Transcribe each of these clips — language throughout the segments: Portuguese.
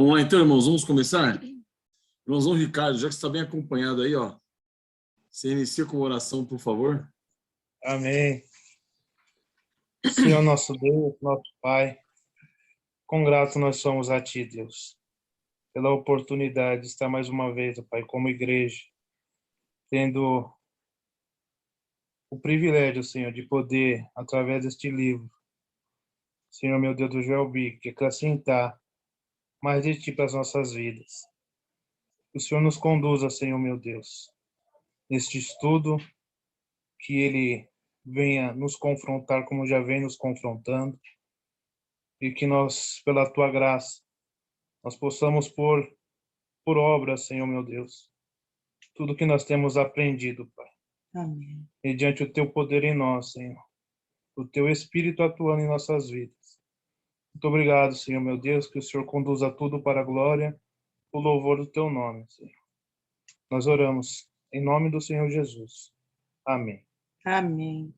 Vamos lá então, irmãos, vamos começar? Irmãozão Ricardo, já que você está bem acompanhado aí, ó, você inicia com uma oração, por favor. Amém. Senhor nosso Deus, nosso Pai, quão grato nós somos a Ti, Deus, pela oportunidade de estar mais uma vez, Pai, como igreja, tendo o privilégio, Senhor, de poder, através deste livro, Senhor, meu Deus do Joel Bic, acrescentar mais de Ti para as nossas vidas. Que o Senhor nos conduza, Senhor, meu Deus, neste estudo, que ele venha nos confrontar como já vem nos confrontando, e que nós, pela Tua graça, nós possamos pôr por obra, Senhor, meu Deus, tudo que nós temos aprendido, Pai. Amém. Mediante o Teu poder em nós, Senhor, o Teu Espírito atuando em nossas vidas. Muito obrigado, Senhor, meu Deus, que o Senhor conduza tudo para a glória, o louvor do Teu nome, Senhor. Nós oramos em nome do Senhor Jesus. Amém. Amém.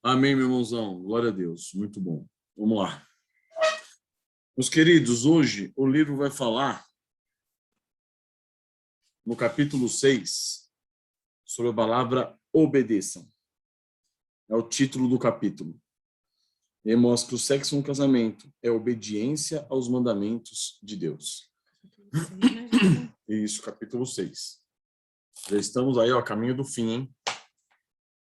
Amém, meu irmãozão. Glória a Deus. Muito bom. Vamos lá. Meus queridos, hoje o livro vai falar, no capítulo 6, sobre a palavra obedeçam. É o título do capítulo. E mostra que o sexo no casamento é obediência aos mandamentos de Deus. Isso, capítulo 6. Já estamos aí, ó, caminho do fim, hein?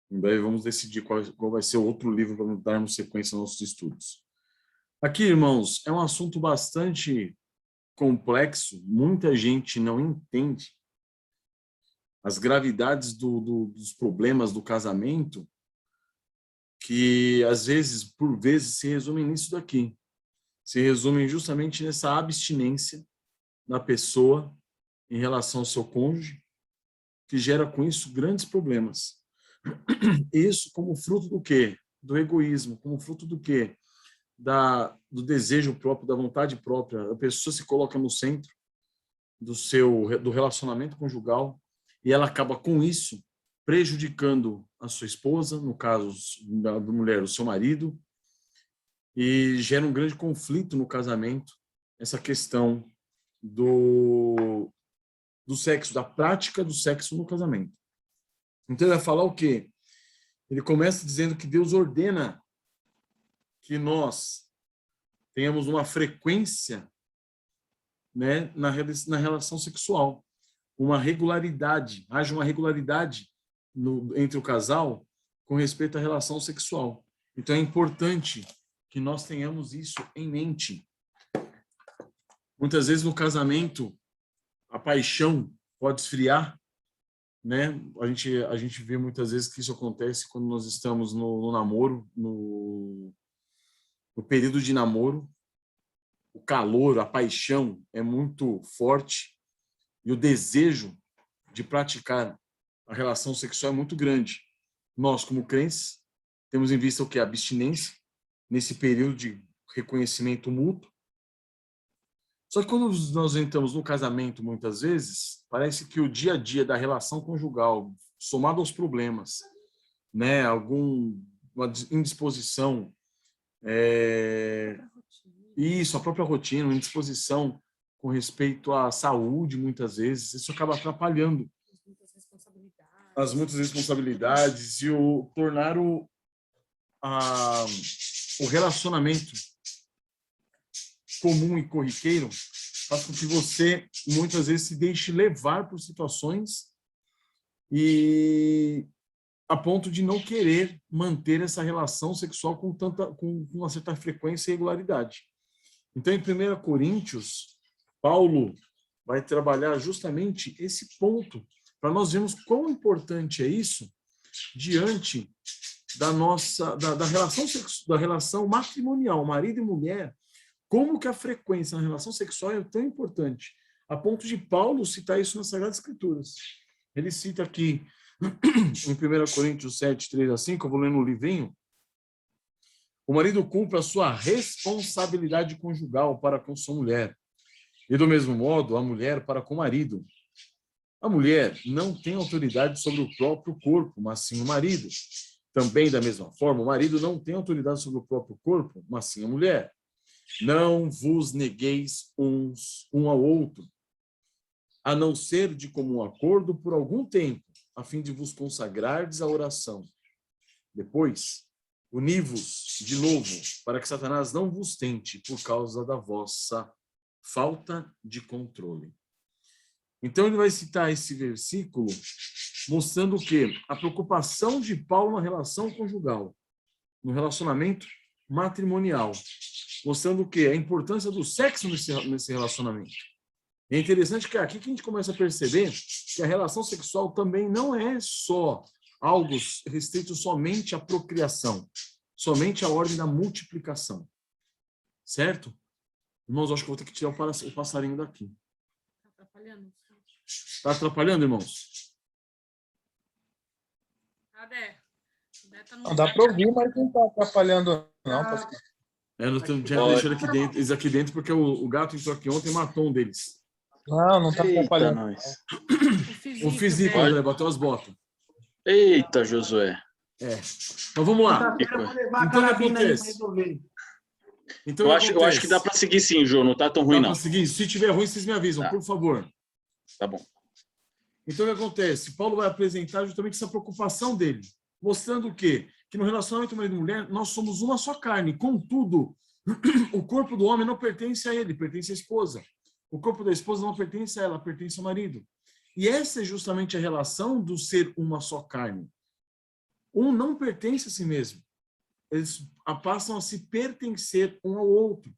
Em breve vamos decidir qual vai ser o outro livro para darmos sequência aos nossos estudos. Aqui, irmãos, é um assunto bastante complexo. Muita gente não entende as gravidades dos problemas do casamento, que às vezes, por vezes, se resumem nisso daqui. Se resumem justamente nessa abstinência da pessoa em relação ao seu cônjuge, que gera com isso grandes problemas. Isso como fruto do quê? Do egoísmo, como fruto do quê? Do desejo próprio, da vontade própria. A pessoa se coloca no centro do relacionamento conjugal e ela acaba com isso prejudicando a sua esposa, no caso da mulher, o seu marido, e gera um grande conflito no casamento, essa questão do sexo, da prática do sexo no casamento. Então ele vai falar o quê? Ele começa dizendo que Deus ordena que nós tenhamos uma frequência, né, na relação sexual, uma regularidade, haja uma regularidade entre o casal com respeito à relação sexual. Então é importante que nós tenhamos isso em mente. Muitas vezes no casamento a paixão pode esfriar, né? A gente vê muitas vezes que isso acontece quando nós estamos no namoro, no período de namoro. O calor, a paixão é muito forte e o desejo de praticar a relação sexual é muito grande. Nós, como crentes, temos em vista o que? A abstinência, nesse período de reconhecimento mútuo. Só que quando nós entramos no casamento, muitas vezes, parece que o dia a dia da relação conjugal, somado aos problemas, né, alguma indisposição, isso, a própria rotina, uma indisposição com respeito à saúde, muitas vezes, isso acaba atrapalhando as muitas responsabilidades e tornar o relacionamento comum e corriqueiro faz com que você, muitas vezes, se deixe levar por situações e a ponto de não querer manter essa relação sexual com uma certa frequência e regularidade. Então, em 1 Coríntios, Paulo vai trabalhar justamente esse ponto, para nós vermos quão importante é isso diante da relação matrimonial, marido e mulher, como que a frequência na relação sexual é tão importante, a ponto de Paulo citar isso nas Sagradas Escrituras. Ele cita aqui, em 1 Coríntios 7, 3-5, eu vou ler no livrinho, o marido cumpre a sua responsabilidade conjugal para com sua mulher, e do mesmo modo a mulher para com o marido. A mulher não tem autoridade sobre o próprio corpo, mas sim o marido. Também, da mesma forma, o marido não tem autoridade sobre o próprio corpo, mas sim a mulher. Não vos negueis um ao outro, a não ser de comum acordo por algum tempo, a fim de vos consagrardes à oração. Depois, uni-vos de novo, para que Satanás não vos tente por causa da vossa falta de controle. Então, ele vai citar esse versículo mostrando o quê? A preocupação de Paulo na relação conjugal, no relacionamento matrimonial. Mostrando o quê? A importância do sexo nesse relacionamento. É interessante que aqui que a gente começa a perceber que a relação sexual também não é só algo restrito somente à procriação, somente à ordem da multiplicação. Certo? Irmãos, acho que eu vou ter que tirar o passarinho daqui. Está atrapalhando? Está atrapalhando, irmãos? Cadê? Não dá para ouvir, mas não está atrapalhando, não, pastor. Eu tinha deixado aqui dentro, eles aqui dentro, porque o gato entrou aqui ontem e matou um deles. Não está atrapalhando. Nós. O físico, né? André, bateu as botas. Eita, Josué. Então vamos lá. Então o que acontece? Então, Eu acho que dá para seguir sim, Jô. Não tá tão ruim, dá não. para seguir? Se tiver ruim, vocês me avisam, por favor. Tá bom. Então, o que acontece? Paulo vai apresentar justamente essa preocupação dele, mostrando o quê? Que no relacionamento marido e mulher, nós somos uma só carne. Contudo, o corpo do homem não pertence a ele, pertence à esposa. O corpo da esposa não pertence a ela, pertence ao marido. E essa é justamente a relação do ser uma só carne. Um não pertence a si mesmo. Eles passam a se pertencer um ao outro.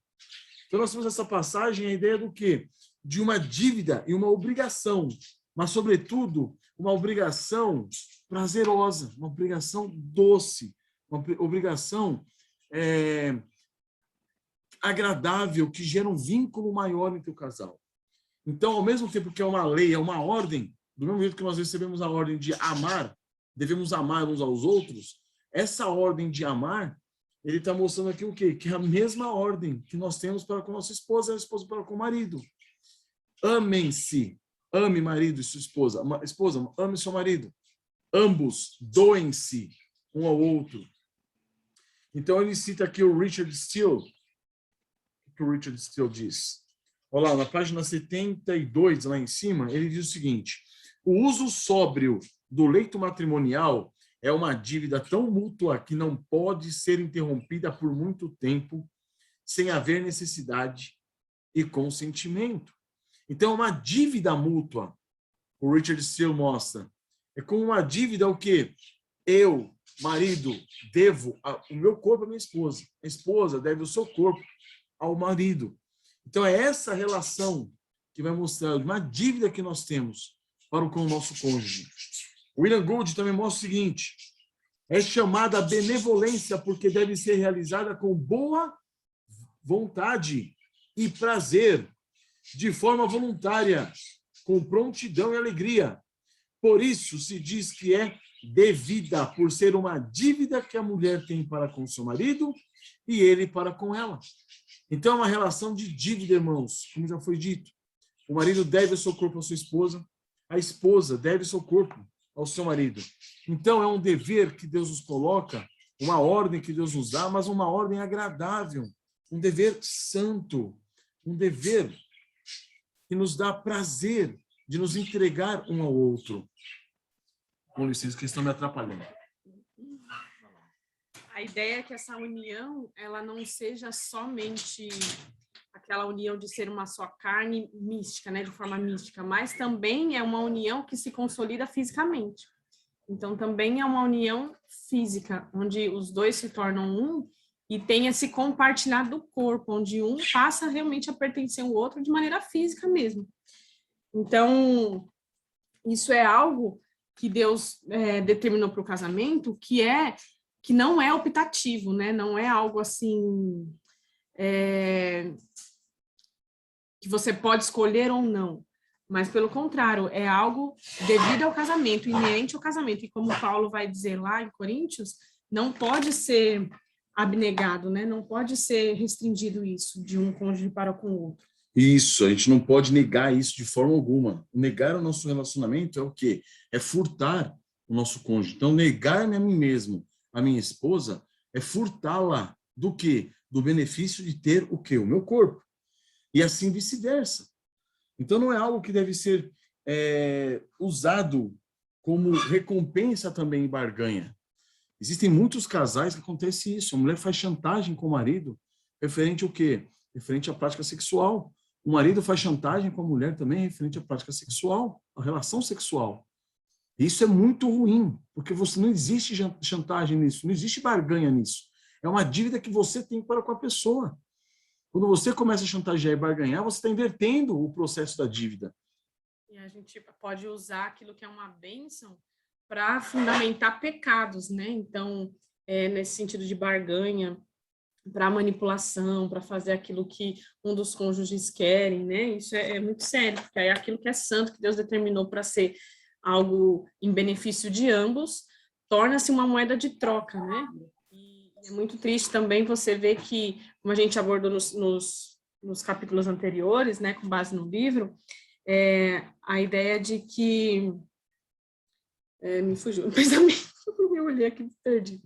Então, nós temos essa passagem, a ideia do quê? De uma dívida e uma obrigação, mas, sobretudo, uma obrigação prazerosa, uma obrigação doce, uma obrigação agradável, que gera um vínculo maior entre o casal. Então, ao mesmo tempo que é uma lei, é uma ordem, do mesmo jeito que nós recebemos a ordem de amar, devemos amar uns aos outros, essa ordem de amar, ele está mostrando aqui o quê? Que é a mesma ordem que nós temos para com nossa esposa e a esposa para com o marido. Amem-se. Ame marido e sua esposa. Esposa, ame seu marido. Ambos doem-se um ao outro. Então, ele cita aqui o Richard Steele. O que o Richard Steele diz? Olha lá, na página 72, lá em cima, ele diz o seguinte: o uso sóbrio do leito matrimonial é uma dívida tão mútua que não pode ser interrompida por muito tempo sem haver necessidade e consentimento. Então, é uma dívida mútua, o Richard Steele mostra. É como uma dívida o quê? Eu, marido, devo o meu corpo à minha esposa. A esposa deve o seu corpo ao marido. Então, é essa relação que vai mostrar uma dívida que nós temos para com o nosso cônjuge. William Gould também mostra o seguinte: é chamada benevolência porque deve ser realizada com boa vontade e prazer, de forma voluntária, com prontidão e alegria. Por isso se diz que é devida, por ser uma dívida que a mulher tem para com seu marido e ele para com ela. Então é uma relação de dívida, irmãos, como já foi dito. O marido deve o seu corpo à sua esposa, a esposa deve o seu corpo ao seu marido. Então é um dever que Deus nos coloca, uma ordem que Deus nos dá, mas uma ordem agradável, um dever santo, um dever que nos dá prazer de nos entregar um ao outro. Com licença, que estão me atrapalhando. A ideia é que essa união, ela não seja somente aquela união de ser uma só carne mística, né, de forma mística, mas também é uma união que se consolida fisicamente. Então, também é uma união física, onde os dois se tornam um e tem esse compartilhar do corpo, onde um passa realmente a pertencer ao outro de maneira física mesmo. Então, isso é algo que Deus determinou para o casamento, que não é optativo, né? Não é algo assim que você pode escolher ou não, mas pelo contrário, é algo devido ao casamento, inerente ao casamento. E como Paulo vai dizer lá em Coríntios, não pode ser abnegado, né? Não pode ser restringido isso de um cônjuge para com o outro. Isso, a gente não pode negar isso de forma alguma. Negar o nosso relacionamento é o quê? É furtar o nosso cônjuge. Então, negar-me a mim mesmo, a minha esposa, é furtá-la do quê? do benefício de ter o quê? O meu corpo. E assim vice-versa. Então, não é algo que deve ser usado como recompensa também em barganha. Existem muitos casais que acontece isso. A mulher faz chantagem com o marido referente ao quê? Referente à prática sexual. O marido faz chantagem com a mulher também referente à prática sexual, à relação sexual. Isso é muito ruim, porque você não existe chantagem nisso, não existe barganha nisso. É uma dívida que você tem para com a pessoa. Quando você começa a chantagear e barganhar, você está invertendo o processo da dívida. E a gente pode usar aquilo que é uma bênção para fundamentar pecados, né? Então, nesse sentido de barganha, para manipulação, para fazer aquilo que um dos cônjuges querem, né? Isso é muito sério, porque aí aquilo que é santo, que Deus determinou para ser algo em benefício de ambos, torna-se uma moeda de troca, né? E é muito triste também você ver que, como a gente abordou nos capítulos anteriores, né, com base no livro, a ideia de que... me fugiu o pensamento, eu olhei aqui e perdi.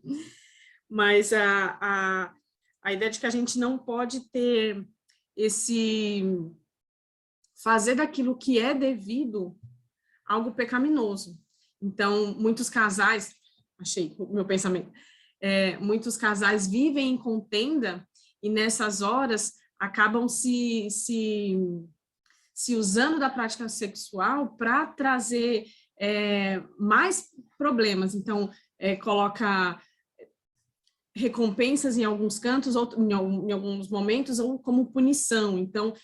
Mas a ideia de que a gente não pode ter fazer daquilo que é devido algo pecaminoso. Então, muitos casais, achei o meu pensamento, muitos casais vivem em contenda e nessas horas acabam se usando da prática sexual para trazer mais problemas. Então, coloca recompensas em alguns cantos, ou em alguns momentos, ou como punição. Então,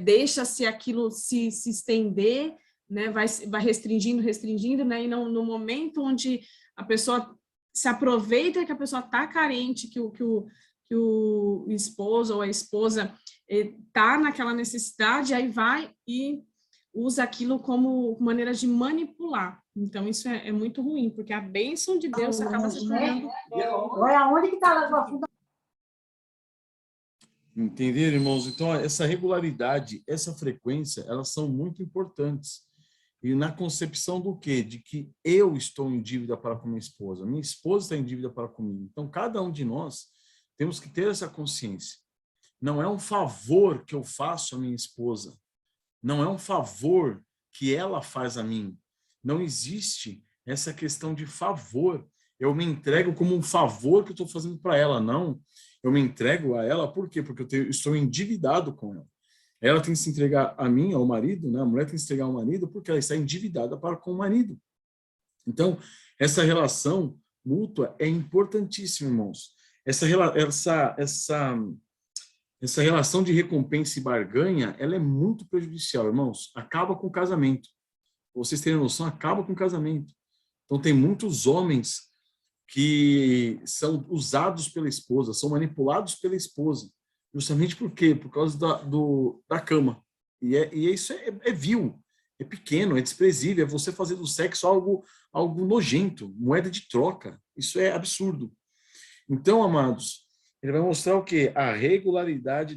deixa-se aquilo se estender, né, vai restringindo, né, e no momento onde a pessoa se aproveita que a pessoa está carente, que o esposo ou a esposa está naquela necessidade, aí vai e usa aquilo como maneira de manipular. Então, isso é muito ruim, porque a bênção de Deus acaba se tornando... Olha onde que está lá. Entenderam, irmãos? Então, essa regularidade, essa frequência, elas são muito importantes. E na concepção do quê? De que eu estou em dívida para com minha esposa está em dívida para comigo. Então, cada um de nós temos que ter essa consciência. Não é um favor que eu faço à minha esposa. Não é um favor que ela faz a mim. Não existe essa questão de favor. Eu me entrego como um favor que eu estou fazendo para ela. Não, eu me entrego a ela, por quê? Porque eu estou endividado com ela. Ela tem que se entregar a mim, ao marido, né? A mulher tem que se entregar ao marido porque ela está endividada para com o marido. Então, essa relação mútua é importantíssima, irmãos. Essa relação de recompensa e barganha, ela é muito prejudicial, irmãos. Acaba com o casamento. Vocês terem noção, acaba com o casamento. Então, tem muitos homens que são usados pela esposa, são manipulados pela esposa. Justamente por quê? Por causa da cama. E isso é vil, é pequeno, é desprezível, é você fazer do sexo algo nojento, moeda de troca. Isso é absurdo. Então, amados, ele vai mostrar o quê? A regularidade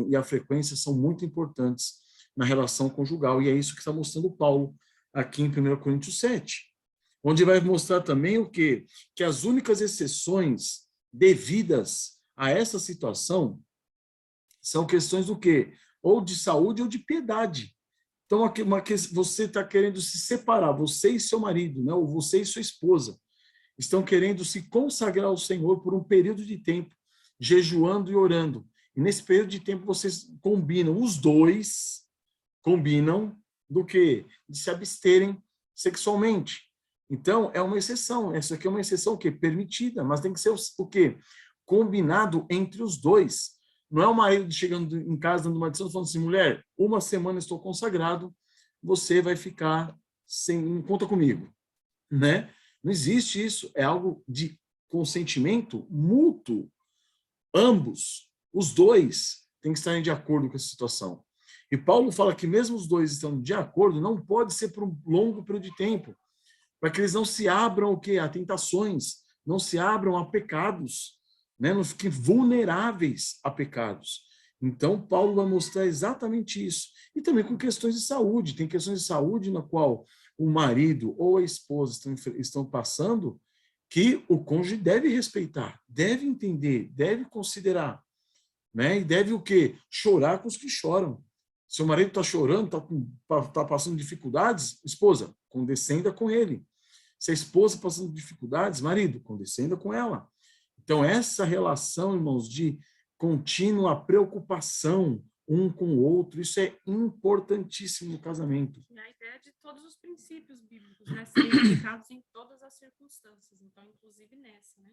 e a frequência são muito importantes na relação conjugal, e é isso que está mostrando Paulo aqui em 1 Coríntios 7, onde vai mostrar também o quê? Que as únicas exceções devidas a essa situação são questões do quê? Ou de saúde ou de piedade. Então, você está querendo se separar, você e seu marido, né? Ou você e sua esposa, estão querendo se consagrar ao Senhor por um período de tempo, jejuando e orando. E nesse período de tempo vocês os dois combinam do quê? De se absterem sexualmente. Então, é uma exceção. Essa aqui é uma exceção o quê? Permitida, mas tem que ser o quê? Combinado entre os dois. Não é o marido chegando em casa dando uma decisão falando assim, mulher, uma semana estou consagrado, você vai ficar sem conta comigo, né? Não existe isso, é algo de consentimento mútuo. Ambos, os dois, têm que estarem de acordo com essa situação. E Paulo fala que mesmo os dois estando de acordo, não pode ser por um longo período de tempo, para que eles não se abram a tentações, não se abram a pecados, né? Não fiquem vulneráveis a pecados. Então, Paulo vai mostrar exatamente isso. E também com questões de saúde. Tem questões de saúde na qual o marido ou a esposa estão passando que o cônjuge deve respeitar, deve entender, deve considerar. né? E deve o quê? Chorar com os que choram. Seu marido está chorando, está passando dificuldades, esposa, condescenda com ele. Se a esposa está passando dificuldades, marido, condescenda com ela. Então, essa relação, irmãos, de contínua preocupação um com o outro, isso é importantíssimo no casamento. E a ideia de todos os princípios bíblicos, né, serem aplicados em todas as circunstâncias, então, inclusive nessa, né?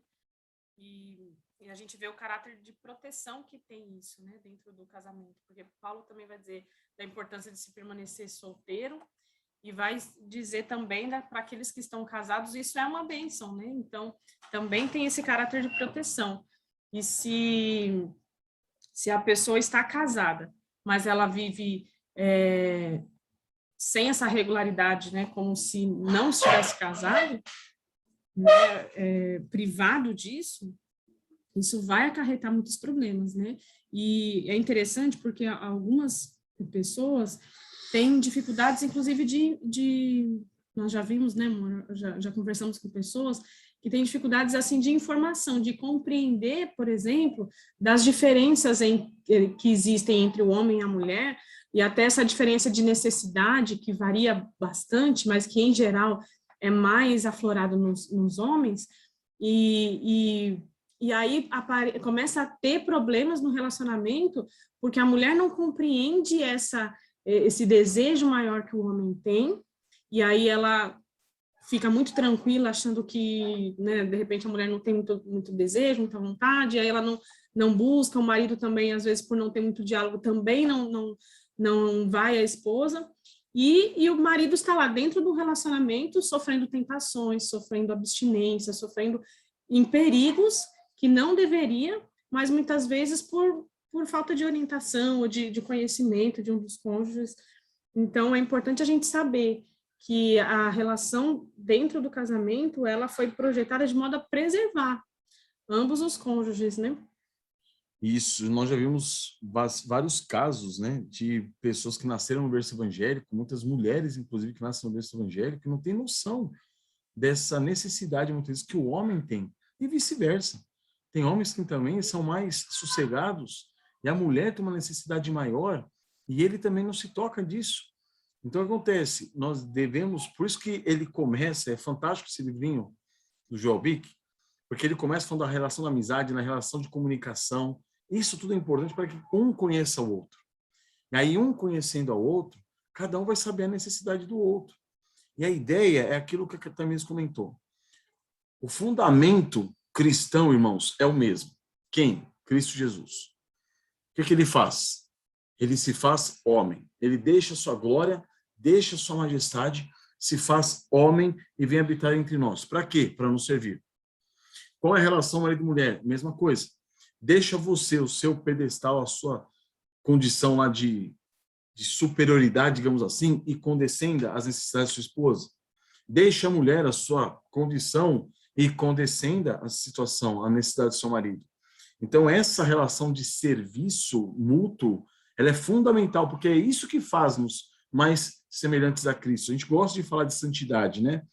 E a gente vê o caráter de proteção que tem isso, né, dentro do casamento, porque Paulo também vai dizer da importância de se permanecer solteiro e vai dizer também, né, para aqueles que estão casados, isso é uma bênção, né? Então, também tem esse caráter de proteção. E se a pessoa está casada, mas ela vive sem essa regularidade, né, como se não estivesse casado, né, privado disso, isso vai acarretar muitos problemas, né? E é interessante porque algumas pessoas têm dificuldades, inclusive nós já vimos, né, amor? Já conversamos com pessoas que têm dificuldades, assim, de informação, de compreender, por exemplo, das diferenças que existem entre o homem e a mulher, e até essa diferença de necessidade, que varia bastante, mas que, em geral, é mais aflorado nos homens, e aí começa a ter problemas no relacionamento, porque a mulher não compreende esse desejo maior que o homem tem, e aí ela fica muito tranquila, achando que, né, de repente a mulher não tem muito desejo, muita vontade, e aí ela não busca, o marido também, às vezes, por não ter muito diálogo, também não vai à esposa, e o marido está lá dentro do relacionamento, sofrendo tentações, sofrendo abstinência, sofrendo em perigos que não deveria, mas muitas vezes por falta de orientação ou de conhecimento de um dos cônjuges. Então, é importante a gente saber que a relação dentro do casamento, ela foi projetada de modo a preservar ambos os cônjuges, né? Isso, nós já vimos vários casos, né, de pessoas que nasceram no berço evangélico, muitas mulheres, inclusive, que nascem no berço evangélico, que não têm noção dessa necessidade, muitas vezes, que o homem tem, e vice-versa. Tem homens que também são mais sossegados, e a mulher tem uma necessidade maior, e ele também não se toca disso. Então, acontece, nós devemos, por isso que ele começa, é fantástico esse livrinho do Joel Bick, porque ele começa falando da relação da amizade, na relação de comunicação. Isso tudo é importante para que um conheça o outro. E aí, um conhecendo ao outro, cada um vai saber a necessidade do outro. E a ideia é aquilo que a Catamires comentou. O fundamento cristão, irmãos, é o mesmo. Quem? Cristo Jesus. O que ele faz? Ele se faz homem. Ele deixa sua glória, deixa sua majestade, se faz homem e vem habitar entre nós. Para quê? Para nos servir. Qual é a relação marido e mulher? Mesma coisa. Deixa você, o seu pedestal, a sua condição lá de superioridade, digamos assim, e condescenda às necessidades da sua esposa. Deixa a mulher a sua condição e condescenda a situação, a necessidade do seu marido. Então, essa relação de serviço mútuo, ela é fundamental, porque é isso que faz-nos mais semelhantes a Cristo. A gente gosta de falar de santidade, né?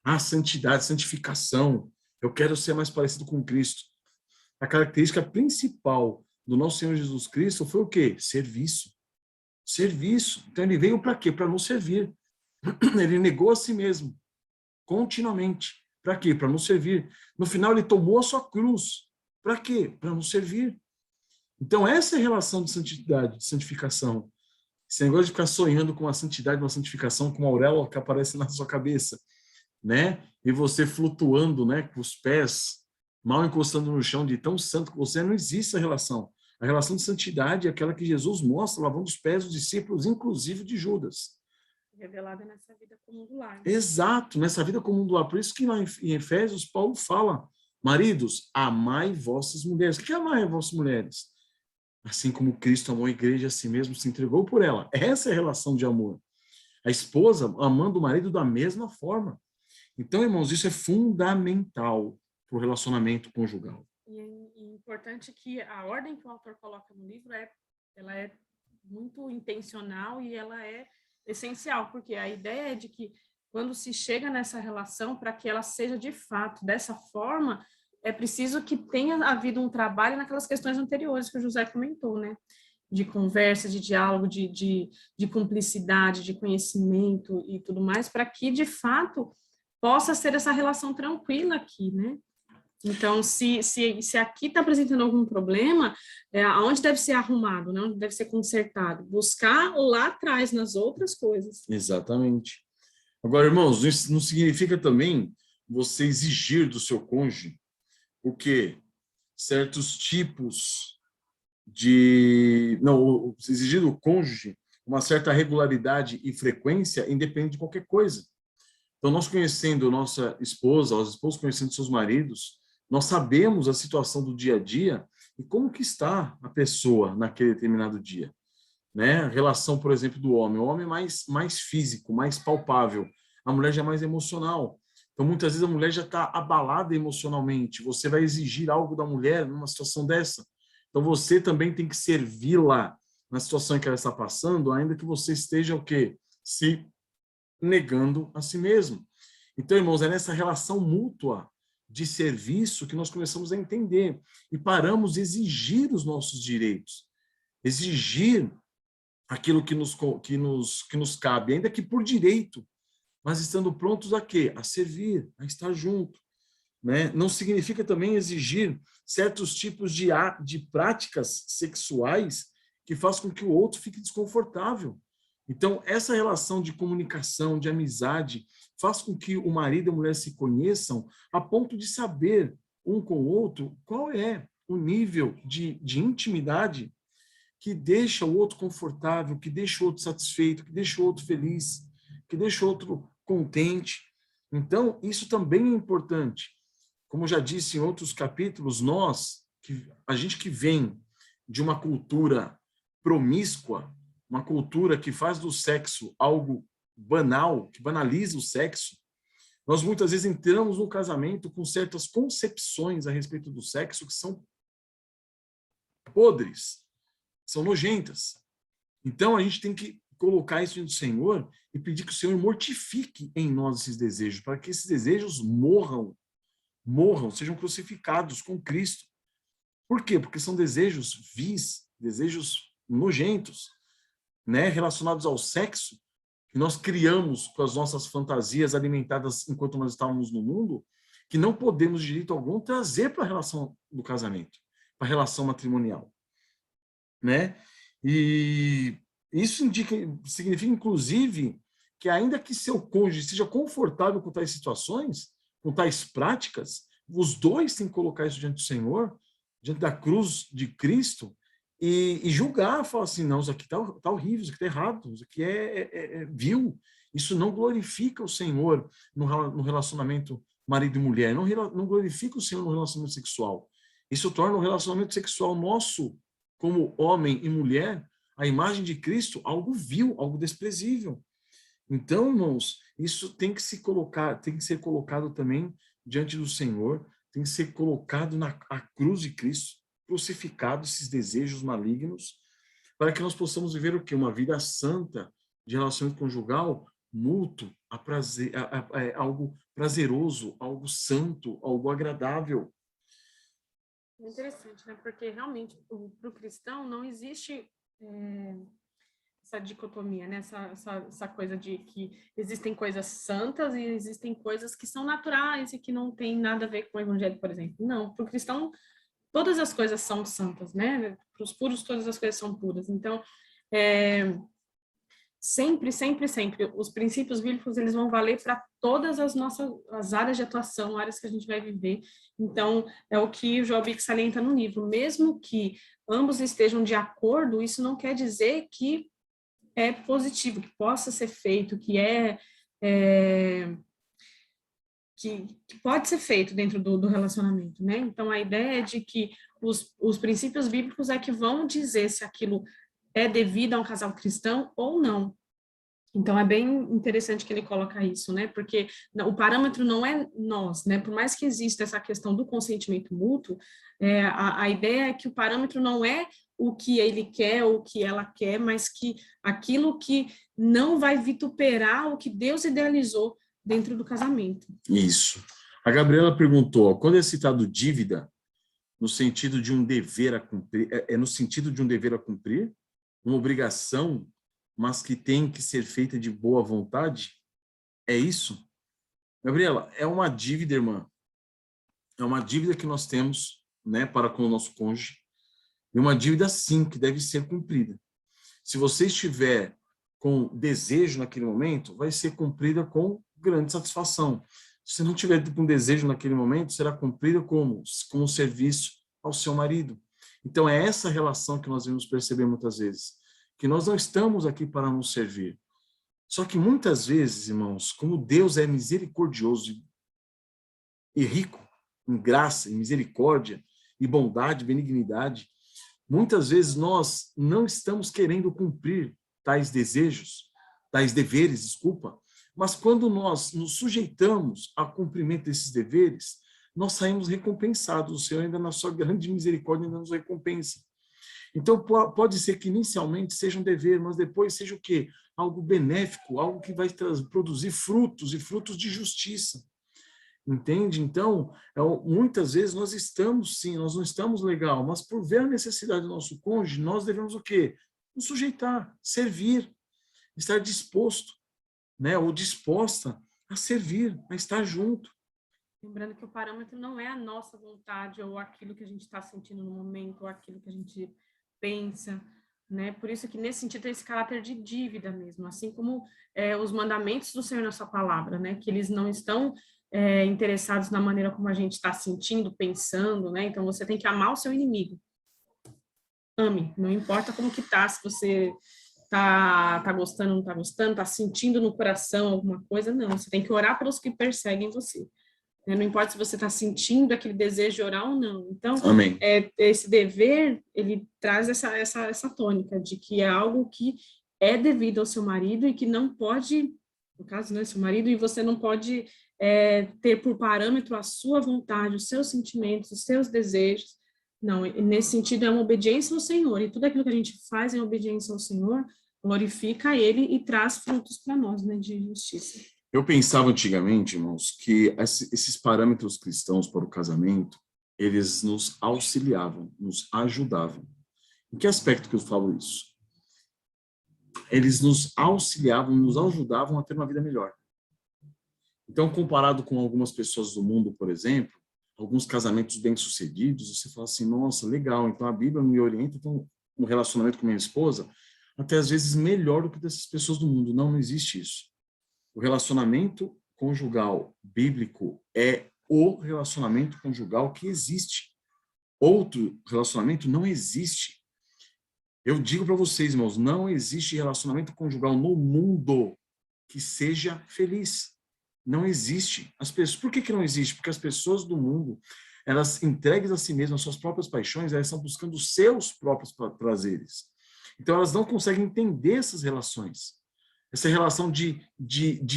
Ah, santidade, santificação. Eu quero ser mais parecido com Cristo. A característica principal do nosso Senhor Jesus Cristo foi o quê? Serviço. Serviço. Então, ele veio para quê? Para nos servir. Ele negou a si mesmo, continuamente. Para quê? Para nos servir. No final, ele tomou a sua cruz. Para quê? Para nos servir. Então, essa é a relação de santidade, de santificação. Esse negócio de ficar sonhando com a santidade, uma santificação, com uma auréola que aparece na sua cabeça, né? E você flutuando, né, com os pés, mal encostando no chão, de tão santo que você, não existe a relação. A relação de santidade é aquela que Jesus mostra lavando os pés dos discípulos, inclusive de Judas. Revelada nessa vida comum do lar. Exato, nessa vida comum do lar. Por isso que lá em Efésios, Paulo fala, maridos, amai vossas mulheres. O que é amar vossas mulheres? Assim como Cristo amou a igreja a si mesmo, se entregou por ela. Essa é a relação de amor. A esposa amando o marido da mesma forma. Então, irmãos, isso é fundamental para o relacionamento conjugal. E é importante que a ordem que o autor coloca no livro ela é muito intencional e ela é essencial, porque a ideia é de que quando se chega nessa relação, para que ela seja de fato dessa forma, é preciso que tenha havido um trabalho naquelas questões anteriores que o José comentou, né? De conversa, de diálogo, de cumplicidade, de conhecimento e tudo mais, para que, de fato, possa ser essa relação tranquila aqui, né? Então, se aqui está apresentando algum problema, aonde deve ser arrumado, né? Onde deve ser consertado? Buscar lá atrás, nas outras coisas. Exatamente. Agora, irmãos, isso não significa também você exigir do seu cônjuge o quê? Certos tipos de... Não, exigir do cônjuge uma certa regularidade e frequência independente de qualquer coisa. Então, nós conhecendo nossa esposa, os esposos conhecendo seus maridos, nós sabemos a situação do dia a dia e como que está a pessoa naquele determinado dia. Né? A relação, por exemplo, do homem. O homem é mais físico, mais palpável. A mulher já é mais emocional. Então, muitas vezes, a mulher já está abalada emocionalmente. Você vai exigir algo da mulher numa situação dessa. Então, você também tem que servi-la na situação em que ela está passando, ainda que você esteja o quê? Se negando a si mesmo. Então, irmãos, é nessa relação mútua de serviço que nós começamos a entender e paramos de exigir os nossos direitos. Exigir aquilo que nos cabe, ainda que por direito, mas estando prontos a quê? A servir, a estar junto. Né? Não significa também exigir certos tipos de práticas sexuais que façam com que o outro fique desconfortável. Então, essa relação de comunicação, de amizade, faz com que o marido e a mulher se conheçam a ponto de saber um com o outro qual é o nível de intimidade que deixa o outro confortável, que deixa o outro satisfeito, que deixa o outro feliz, que deixa o outro contente. Então, isso também é importante. Como já disse em outros capítulos, a gente que vem de uma cultura promíscua, uma cultura que faz do sexo algo banal, que banaliza o sexo, nós muitas vezes entramos no casamento com certas concepções a respeito do sexo que são podres, são nojentas. Então, a gente tem que colocar isso no Senhor e pedir que o Senhor mortifique em nós esses desejos, para que esses desejos morram, sejam crucificados com Cristo. Por quê? Porque são desejos vis, desejos nojentos, né, relacionados ao sexo, que nós criamos com as nossas fantasias alimentadas enquanto nós estávamos no mundo, que não podemos, de jeito algum, trazer para a relação do casamento, para a relação matrimonial. Né? E isso significa, inclusive, que ainda que seu cônjuge seja confortável com tais situações, com tais práticas, os dois têm que colocar isso diante do Senhor, diante da cruz de Cristo, e julgar, falar assim, não, isso aqui tá horrível, isso aqui está errado, isso aqui é vil, isso não glorifica o Senhor no relacionamento marido e mulher, não glorifica o Senhor no relacionamento sexual. Isso torna o relacionamento sexual nosso, como homem e mulher, a imagem de Cristo, algo vil, algo desprezível. Então, irmãos, isso tem que ser colocado também diante do Senhor, tem que ser colocado na cruz de Cristo, crucificado esses desejos malignos, para que nós possamos viver o quê? Uma vida santa de relacionamento conjugal, mútuo, algo prazeroso, algo santo, algo agradável. Interessante, né? Porque realmente para o cristão não existe essa dicotomia, né? Essa coisa de que existem coisas santas e existem coisas que são naturais e que não tem nada a ver com o evangelho, por exemplo. Não, para o cristão todas as coisas são santas, né? Para os puros todas as coisas são puras. Então, sempre, os princípios bíblicos eles vão valer para todas as áreas de atuação, áreas que a gente vai viver. Então, é o que o Joel Bick salienta no livro. Mesmo que ambos estejam de acordo, isso não quer dizer que é positivo, que possa ser feito, que pode ser feito dentro do relacionamento, né? Então, a ideia é de que os princípios bíblicos é que vão dizer se aquilo é devido a um casal cristão ou não. Então, é bem interessante que ele coloca isso, né? Porque o parâmetro não é nós, né? Por mais que exista essa questão do consentimento mútuo, a ideia é que o parâmetro não é o que ele quer ou o que ela quer, mas que aquilo que não vai vituperar o que Deus idealizou dentro do casamento. Isso. A Gabriela perguntou, ó, quando é citado dívida, no sentido de um dever a cumprir, é no sentido de um dever a cumprir, uma obrigação, mas que tem que ser feita de boa vontade? É isso? Gabriela, é uma dívida, irmã. É uma dívida que nós temos, né, para com o nosso cônjuge. E uma dívida, sim, que deve ser cumprida. Se você estiver com desejo naquele momento, vai ser cumprida com grande satisfação. Se não tiver com desejo naquele momento, será cumprida como um serviço ao seu marido. Então, é essa relação que nós devemos perceber muitas vezes, que nós não estamos aqui para nos servir. Só que muitas vezes, irmãos, como Deus é misericordioso e rico em graça, em misericórdia, e bondade, benignidade, muitas vezes nós não estamos querendo cumprir tais desejos, tais deveres, desculpa, mas quando nós nos sujeitamos ao cumprimento desses deveres, nós saímos recompensados. O Senhor ainda na sua grande misericórdia ainda nos recompensa. Então pode ser que inicialmente seja um dever, mas depois seja o quê? Algo benéfico, algo que vai produzir frutos e frutos de justiça. Entende? Então, muitas vezes nós estamos, sim, nós não estamos legal, mas por ver a necessidade do nosso cônjuge, nós devemos o quê? Nos sujeitar, servir, estar disposto, né, ou disposta a servir, a estar junto. Lembrando que o parâmetro não é a nossa vontade ou aquilo que a gente está sentindo no momento, ou aquilo que a gente pensa, né? Por isso que nesse sentido tem esse caráter de dívida mesmo, assim como os mandamentos do Senhor na sua palavra, né? Que eles não estão interessados na maneira como a gente está sentindo, pensando, né? Então você tem que amar o seu inimigo. Ame, não importa como que tá, se você tá gostando, não tá gostando, tá sentindo no coração alguma coisa, não. Você tem que orar pelos que perseguem você. Não importa se você está sentindo aquele desejo de orar ou não. Então, Amém. Esse dever, ele traz essa tônica de que é algo que é devido ao seu marido e que não pode, no caso, né, seu marido, e você não pode ter por parâmetro a sua vontade, os seus sentimentos, os seus desejos. Não, nesse sentido é uma obediência ao Senhor. E tudo aquilo que a gente faz em obediência ao Senhor glorifica Ele e traz frutos para nós, né, de justiça. Eu pensava antigamente, irmãos, que esses parâmetros cristãos para o casamento, eles nos auxiliavam, nos ajudavam. Em que aspecto que eu falo isso? Eles nos auxiliavam, nos ajudavam a ter uma vida melhor. Então, comparado com algumas pessoas do mundo, por exemplo, alguns casamentos bem-sucedidos, você fala assim, nossa, legal, então a Bíblia me orienta no relacionamento com minha esposa, até às vezes melhor do que dessas pessoas do mundo. Não existe isso. O relacionamento conjugal bíblico é o relacionamento conjugal que existe. Outro relacionamento não existe. Eu digo para vocês, irmãos, não existe relacionamento conjugal no mundo que seja feliz. Não existe. As pessoas, por que não existe? Porque as pessoas do mundo, elas entregues a si mesmas, às suas próprias paixões, elas estão buscando os seus próprios prazeres. Então, elas não conseguem entender essas relações. Essa relação de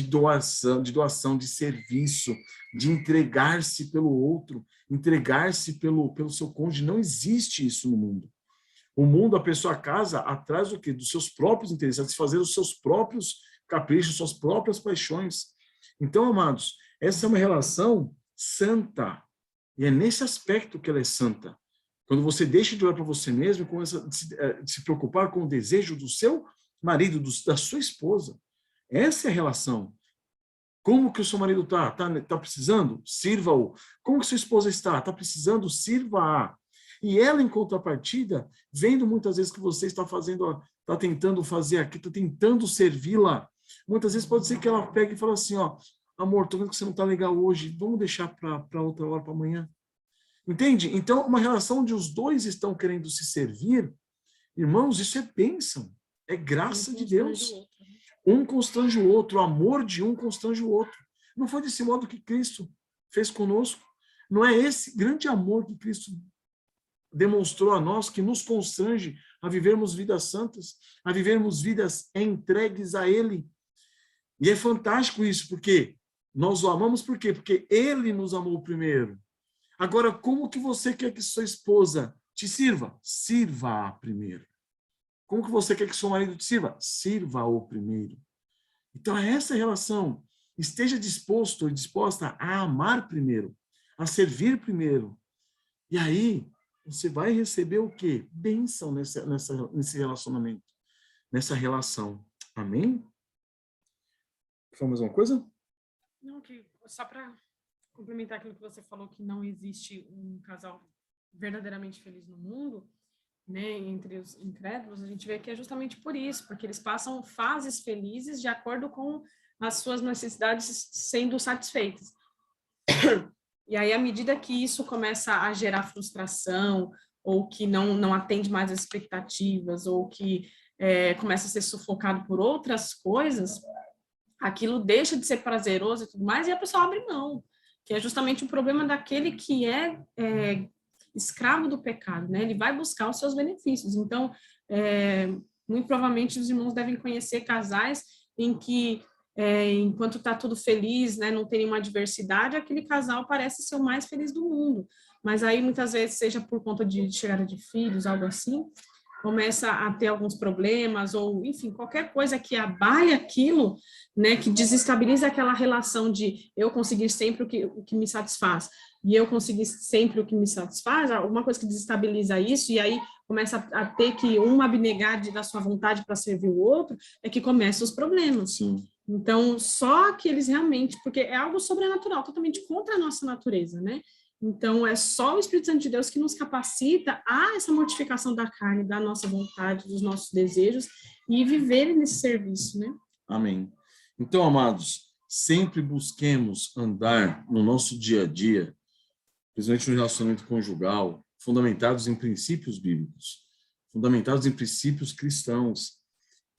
doação, de serviço, de entregar-se pelo outro, entregar-se pelo seu cônjuge. Não existe isso no mundo. O mundo, a pessoa casa atrás do quê? Dos seus próprios interesses, de fazer os seus próprios caprichos, suas próprias paixões. Então, amados, essa é uma relação santa. E é nesse aspecto que ela é santa. Quando você deixa de olhar para você mesmo e começa a se preocupar com o desejo do seu marido, da sua esposa. Essa é a relação. Como que o seu marido está? Tá precisando? Sirva-o. Como que sua esposa está? Está precisando? Sirva-a. E ela, em contrapartida, vendo muitas vezes que você está fazendo, está tentando fazer aqui, está tentando servi-la, muitas vezes pode ser que ela pegue e fale assim, ó, amor, estou vendo que você não está legal hoje, vamos deixar para outra hora, para amanhã. Entende? Então, uma relação onde os dois estão querendo se servir, irmãos, isso é bênção, é graça de Deus. Um constrange o outro, o amor de um constrange o outro. Não foi desse modo que Cristo fez conosco. Não é esse grande amor que Cristo demonstrou a nós que nos constrange a vivermos vidas santas, a vivermos vidas entregues a Ele. E é fantástico isso, porque nós o amamos por quê? Porque Ele nos amou primeiro. Agora, como que você quer que sua esposa te sirva? Sirva-a primeiro. Como que você quer que seu marido te sirva? Sirva-o primeiro. Então, é essa relação. esteja disposto ou disposta a amar primeiro, a servir primeiro. E aí, você vai receber o quê? Bênção nesse relacionamento, nessa relação. Amém? Foi mais uma coisa? Não, só para complementar aquilo que você falou, que não existe um casal verdadeiramente feliz no mundo, né, entre os incrédulos, a gente vê que é justamente por isso, porque eles passam fases felizes de acordo com as suas necessidades sendo satisfeitas. E aí, à medida que isso começa a gerar frustração, ou que não atende mais às expectativas, ou que começa a ser sufocado por outras coisas, aquilo deixa de ser prazeroso e tudo mais, e a pessoa abre mão, que é justamente o problema daquele que é escravo do pecado, né? Ele vai buscar os seus benefícios. Então, muito provavelmente os irmãos devem conhecer casais em que, enquanto está tudo feliz, né, não tem nenhuma adversidade, aquele casal parece ser o mais feliz do mundo. Mas aí, muitas vezes, seja por conta de chegada de filhos, algo assim, começa a ter alguns problemas, ou, enfim, qualquer coisa que abale aquilo, né, que desestabiliza aquela relação de eu conseguir sempre o que me satisfaz, e eu conseguir sempre o que me satisfaz, alguma coisa que desestabiliza isso, e aí começa a ter que um abnegar da sua vontade para servir o outro, é que começam os problemas. Sim. Então, só que eles realmente, porque é algo sobrenatural, totalmente contra a nossa natureza, né? Então, é só o Espírito Santo de Deus que nos capacita a essa mortificação da carne, da nossa vontade, dos nossos desejos, e viver nesse serviço, né? Amém. Então, amados, sempre busquemos andar no nosso dia a dia, principalmente no relacionamento conjugal, fundamentados em princípios bíblicos, fundamentados em princípios cristãos,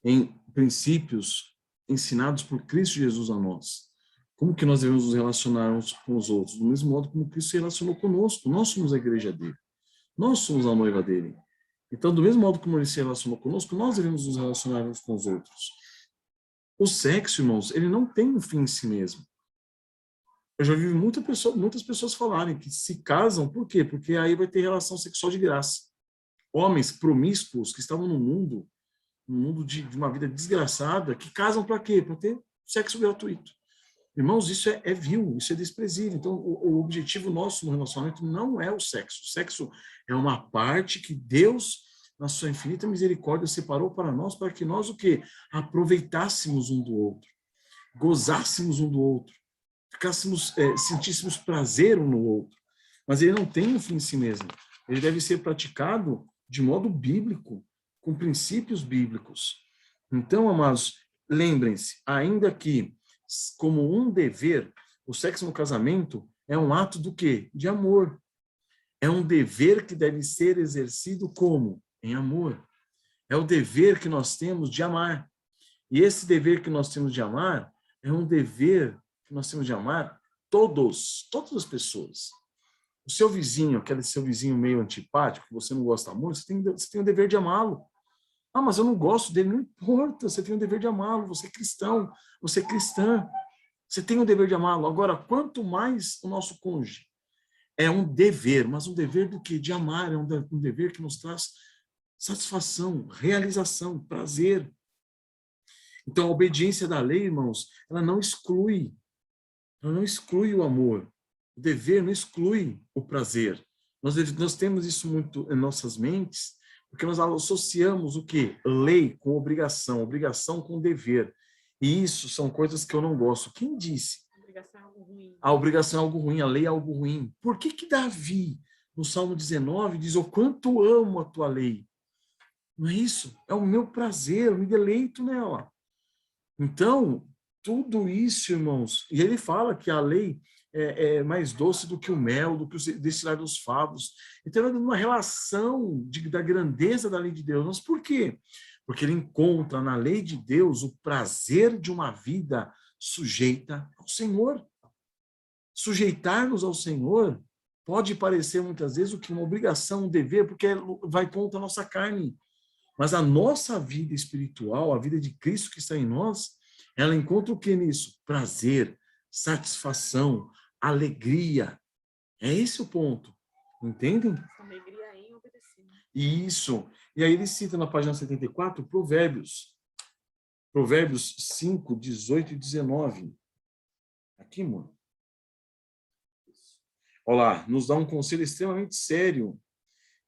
em princípios ensinados por Cristo Jesus a nós. Como que nós devemos nos relacionar uns com os outros? Do mesmo modo como Cristo se relacionou conosco. Nós somos a igreja dele. Nós somos a noiva dele. Então, do mesmo modo como ele se relacionou conosco, nós devemos nos relacionar uns com os outros. O sexo, irmãos, ele não tem um fim em si mesmo. Eu já vi muitas pessoas falarem que se casam, por quê? Porque aí vai ter relação sexual de graça. Homens promíscuos que estavam no mundo de uma vida desgraçada, que casam para quê? Para ter sexo gratuito. Irmãos, isso é vil, isso é desprezível. Então, o objetivo nosso no relacionamento não é o sexo. O sexo é uma parte que Deus, na sua infinita misericórdia, separou para nós, para que nós o quê? Aproveitássemos um do outro, gozássemos um do outro, sentíssemos prazer um no outro. Mas ele não tem um fim em si mesmo. Ele deve ser praticado de modo bíblico, com princípios bíblicos. Então, amados, lembrem-se, ainda que como um dever, o sexo no casamento é um ato do quê? De amor. É um dever que deve ser exercido como? Em amor. É o dever que nós temos de amar. E esse dever que nós temos de amar é um dever que nós temos de amar todas as pessoas. O seu vizinho, aquele seu vizinho meio antipático, que você não gosta muito, você tem o dever de amá-lo. Ah, mas eu não gosto dele, não importa, você tem o dever de amá-lo, você é cristão, você é cristã, você tem o dever de amá-lo. Agora, quanto mais o nosso cônjuge, é um dever, mas um dever do quê? De amar, é um dever que nos traz satisfação, realização, prazer. Então, a obediência da lei, irmãos, ela não exclui o amor. O dever não exclui o prazer. Nós temos isso muito em nossas mentes, porque nós associamos o quê? Lei com obrigação, obrigação com dever. E isso são coisas que eu não gosto. Quem disse? A obrigação é algo ruim. A obrigação é algo ruim, a lei é algo ruim. Por que Davi, no Salmo 19, diz, o quanto amo a tua lei? Não é isso? É o meu prazer, eu me deleito nela. Então, tudo isso, irmãos, e ele fala que a lei é mais doce do que o mel, do que o destilar dos favos. Então, é uma relação da grandeza da lei de Deus. Mas por quê? Porque ele encontra na lei de Deus o prazer de uma vida sujeita ao Senhor. Sujeitar-nos ao Senhor pode parecer muitas vezes o que uma obrigação, um dever, porque vai contra a nossa carne. Mas a nossa vida espiritual, a vida de Cristo que está em nós, ela encontra o que nisso? Prazer, satisfação, alegria. É esse o ponto. Entendem? Alegria em obedecer. Isso. E aí ele cita na página 74, Provérbios. Provérbios 5, 18 e 19. Aqui, amor. Olha lá, nos dá um conselho extremamente sério.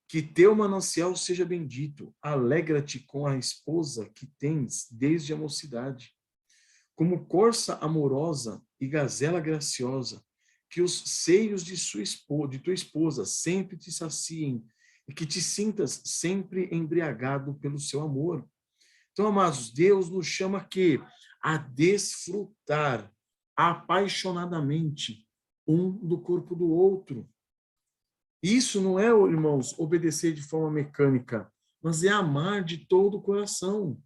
Que teu manancial seja bendito. Alegra-te com a esposa que tens desde a mocidade. Como corça amorosa e gazela graciosa, que os seios de tua esposa sempre te saciem e que te sintas sempre embriagado pelo seu amor. Então, amados, Deus nos chama a desfrutar apaixonadamente um do corpo do outro. Isso não é, irmãos, obedecer de forma mecânica, mas é amar de todo o coração.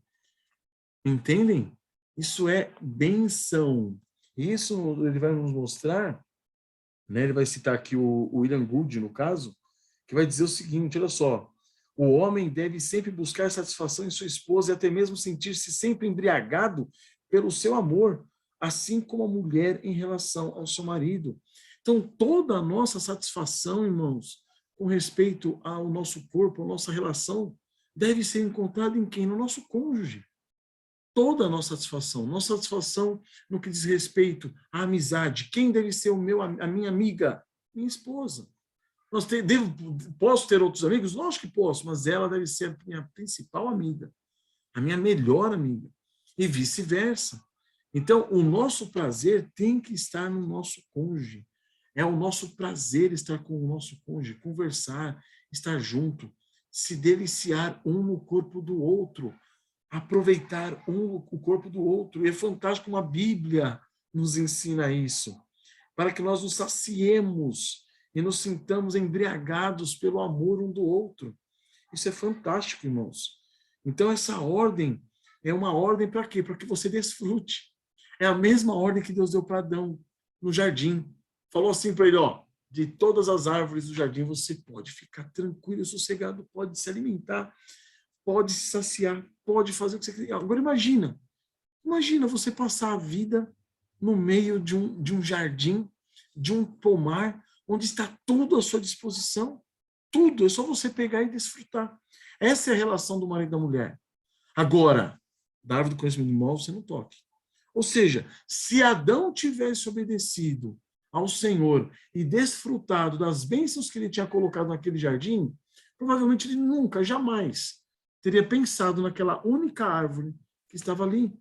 Entendem? Isso é benção. Isso ele vai nos mostrar, né? Ele vai citar aqui o William Goode, no caso, que vai dizer o seguinte, olha só, o homem deve sempre buscar satisfação em sua esposa e até mesmo sentir-se sempre embriagado pelo seu amor, assim como a mulher em relação ao seu marido. Então, toda a nossa satisfação, irmãos, com respeito ao nosso corpo, à nossa relação, deve ser encontrada em quem? No nosso cônjuge. Toda a nossa satisfação no que diz respeito à amizade. Quem deve ser a minha amiga? Minha esposa. Posso ter outros amigos? Lógico que posso, mas ela deve ser a minha principal amiga, a minha melhor amiga, e vice-versa. Então, o nosso prazer tem que estar no nosso cônjuge. É o nosso prazer estar com o nosso cônjuge, conversar, estar junto, se deliciar um no corpo do outro, aproveitar o corpo do outro. E é fantástico como a Bíblia nos ensina isso, para que nós nos saciemos e nos sintamos embriagados pelo amor um do outro. Isso é fantástico, irmãos. Então, essa ordem é uma ordem para quê? Para que você desfrute. É a mesma ordem que Deus deu para Adão no jardim. Falou assim para ele, ó, de todas as árvores do jardim você pode ficar tranquilo e sossegado, pode se alimentar, pode se saciar, pode fazer o que você quiser. Agora imagina você passar a vida no meio de um jardim, de um pomar, onde está tudo à sua disposição. Tudo, é só você pegar e desfrutar. Essa é a relação do marido e da mulher. Agora, da árvore do conhecimento do mal, você não toque. Ou seja, se Adão tivesse obedecido ao Senhor e desfrutado das bênçãos que ele tinha colocado naquele jardim, provavelmente ele nunca, jamais, teria pensado naquela única árvore que estava ali.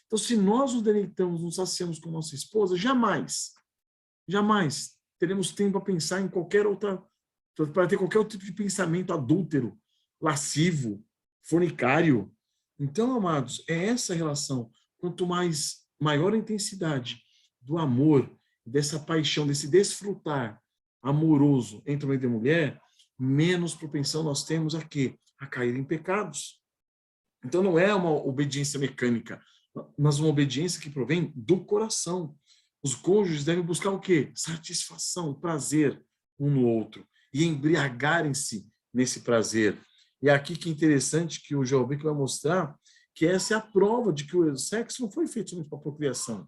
Então, se nós nos deleitamos, nos saciamos com nossa esposa, jamais teremos tempo para pensar em qualquer outra, para ter qualquer outro tipo de pensamento adúltero, lascivo, fornicário. Então, amados, é essa relação. Quanto maior a intensidade do amor, dessa paixão, desse desfrutar amoroso entre o marido e a mulher, menos propensão nós temos a quê? A cair em pecados. Então não é uma obediência mecânica, mas uma obediência que provém do coração. Os cônjuges devem buscar o quê? Satisfação, prazer um no outro e embriagarem-se nesse prazer. E aqui que é interessante que o Jeová vai mostrar que essa é a prova de que o sexo não foi feito somente para procriação.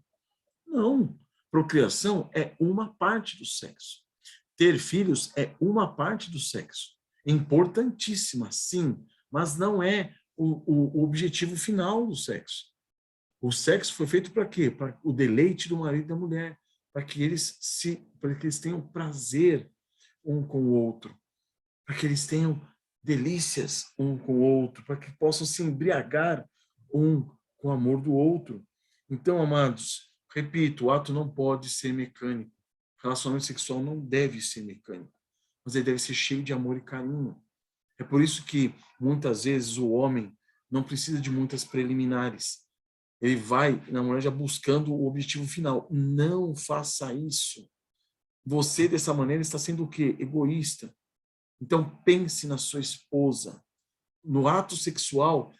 Não. Procriação é uma parte do sexo. Ter filhos é uma parte do sexo. Importantíssima, sim, mas não é o objetivo final do sexo. O sexo foi feito para quê? Para o deleite do marido e da mulher, para que eles tenham prazer um com o outro, para que eles tenham delícias um com o outro, para que possam se embriagar um com o amor do outro. Então, amados, repito, o ato não pode ser mecânico. O relacionamento sexual não deve ser mecânico, mas ele deve ser cheio de amor e carinho. É por isso que, muitas vezes, o homem não precisa de muitas preliminares. Ele vai, na mulher, já buscando o objetivo final. Não faça isso. Você, dessa maneira, está sendo o quê? Egoísta. Então, pense na sua esposa. No ato sexual,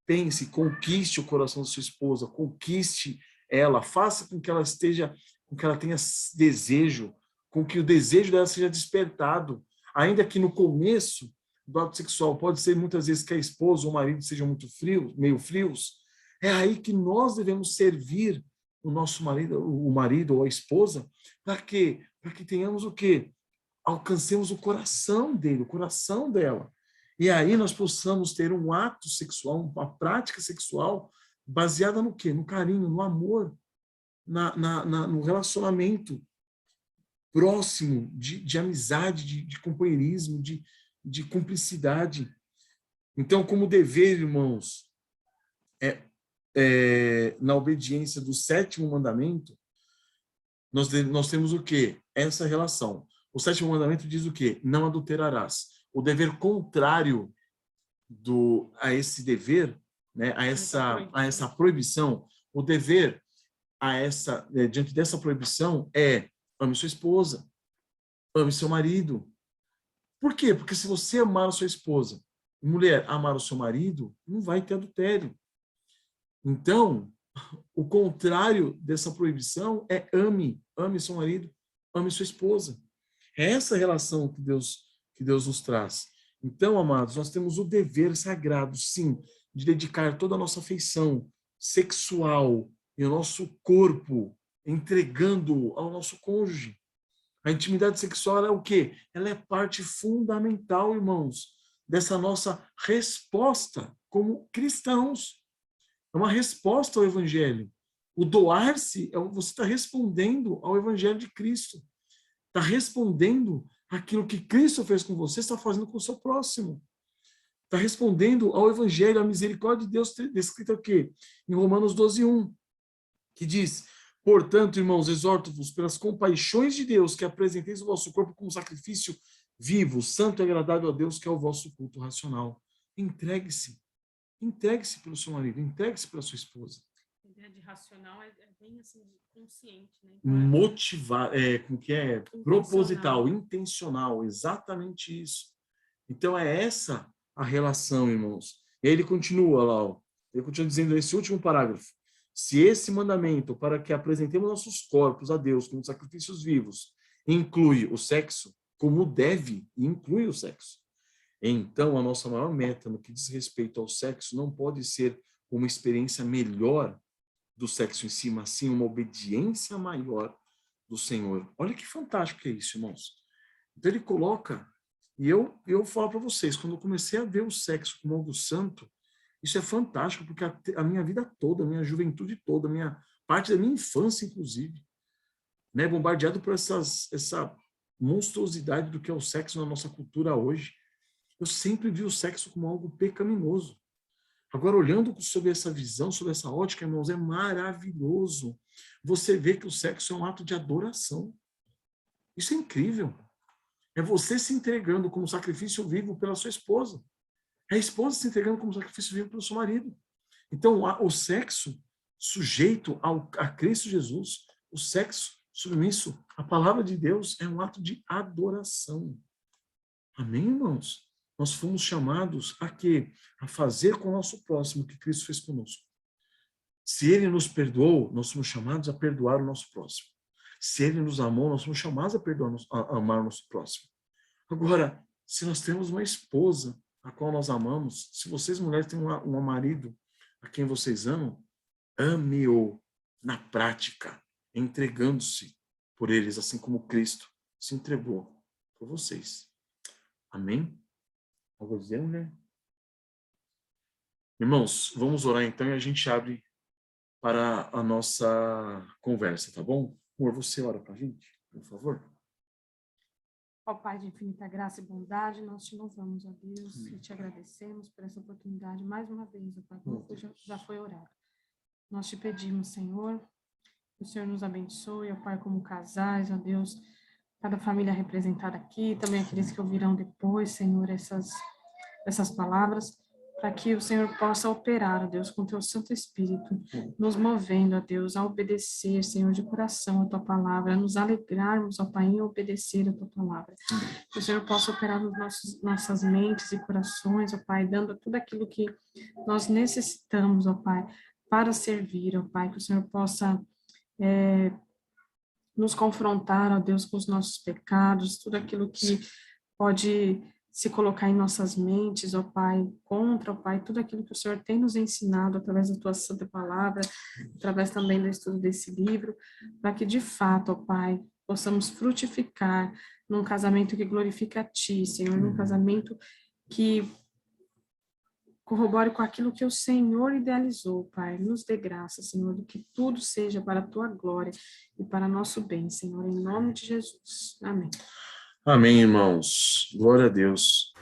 pense, conquiste o coração da sua esposa, conquiste ela, faça com que ela tenha desejo, com que o desejo dela seja despertado, ainda que no começo do ato sexual pode ser muitas vezes que a esposa ou o marido sejam muito frios, meio frios, é aí que nós devemos servir o nosso marido ou a esposa, para quê? Para que tenhamos o quê? Alcancemos o coração dele, o coração dela. E aí nós possamos ter um ato sexual, uma prática sexual baseada no quê? No carinho, no amor. no relacionamento próximo, de amizade, de companheirismo, de cumplicidade. Então, como dever, irmãos, na obediência do 7º mandamento, nós temos o quê? Essa relação. O 7º mandamento diz o quê? Não adulterarás. O dever contrário a esse dever, né, a essa proibição, o dever diante dessa proibição ame sua esposa, ame seu marido. Por quê? Porque se você amar a sua esposa, mulher, amar o seu marido, não vai ter adultério. Então, o contrário dessa proibição é ame seu marido, ame sua esposa. É essa relação que Deus nos traz. Então, amados, nós temos o dever sagrado, sim, de dedicar toda a nossa afeição sexual e o nosso corpo, entregando ao nosso cônjuge. A intimidade sexual é o quê? Ela é parte fundamental, irmãos, dessa nossa resposta como cristãos. É uma resposta ao Evangelho. O doar-se, você está respondendo ao Evangelho de Cristo. Está respondendo aquilo que Cristo fez com você, está fazendo com o seu próximo. Está respondendo ao Evangelho, à misericórdia de Deus, descrita o quê? Em Romanos 12:1, que diz: portanto, irmãos, exorto-vos pelas compaixões de Deus que apresenteis o vosso corpo como sacrifício vivo, santo e agradável a Deus, que é o vosso culto racional. Entregue-se. Entregue-se pelo seu marido, entregue-se pela sua esposa. A ideia de racional é bem assim, consciente, né? Motivar, como que é? Proposital, intencional, exatamente isso. Então é essa a relação, irmãos. E aí ele continua lá, ó. Ele continua dizendo nesse último parágrafo: se esse mandamento para que apresentemos nossos corpos a Deus como sacrifícios vivos inclui o sexo, como deve, inclui o sexo. Então, a nossa maior meta no que diz respeito ao sexo não pode ser uma experiência melhor do sexo em si, mas sim uma obediência maior do Senhor. Olha que fantástico que é isso, irmãos. Então ele coloca, e eu falo para vocês, quando eu comecei a ver o sexo como algo santo, isso é fantástico, porque a minha vida toda, a minha juventude toda, a minha parte da minha infância, inclusive, né, bombardeado por essa monstruosidade do que é o sexo na nossa cultura hoje. Eu sempre vi o sexo como algo pecaminoso. Agora, olhando sobre essa visão, sobre essa ótica, irmãos, é maravilhoso. Você vê que o sexo é um ato de adoração. Isso é incrível. É você se entregando como sacrifício vivo pela sua esposa. É a esposa se entregando como sacrifício vivo pelo seu marido. Então, o sexo sujeito a Cristo Jesus, o sexo submisso à palavra de Deus, é um ato de adoração. Amém, irmãos? Nós fomos chamados a quê? A fazer com o nosso próximo o que Cristo fez conosco. Se Ele nos perdoou, nós somos chamados a perdoar o nosso próximo. Se Ele nos amou, nós somos chamados a amar o nosso próximo. Agora, se nós temos uma esposa a qual nós amamos, se vocês mulheres têm um marido a quem vocês amam, ame-o na prática, entregando-se por eles, assim como Cristo se entregou por vocês. Amém? Algo a dizer, mulher? Irmãos, vamos orar então e a gente abre para a nossa conversa, tá bom? Amor, você ora para a gente, por favor? Ó Pai de infinita graça e bondade, nós te louvamos, ó Deus, e te agradecemos por essa oportunidade mais uma vez, ó Pai, como já foi orado. Nós te pedimos, Senhor, que o Senhor nos abençoe, ó Pai, como casais, ó Deus, cada família representada aqui, também aqueles que ouvirão depois, Senhor, essas palavras, para que o Senhor possa operar, ó Deus, com o teu Santo Espírito, nos movendo, ó Deus, a obedecer, Senhor, de coração a tua palavra, a nos alegrarmos, ó Pai, em obedecer a tua palavra. Que o Senhor possa operar nos nossas mentes e corações, ó Pai, dando tudo aquilo que nós necessitamos, ó Pai, para servir, ó Pai, que o Senhor possa nos confrontar, ó Deus, com os nossos pecados, tudo aquilo que pode se colocar em nossas mentes, ó Pai, contra, ó Pai, tudo aquilo que o Senhor tem nos ensinado através da tua santa palavra, através também do estudo desse livro, para que de fato, ó Pai, possamos frutificar num casamento que glorifica a Ti, Senhor, num casamento que corrobore com aquilo que o Senhor idealizou, Pai. Nos dê graça, Senhor, de que tudo seja para a tua glória e para nosso bem, Senhor, em nome de Jesus. Amém. Amém, irmãos. Glória a Deus.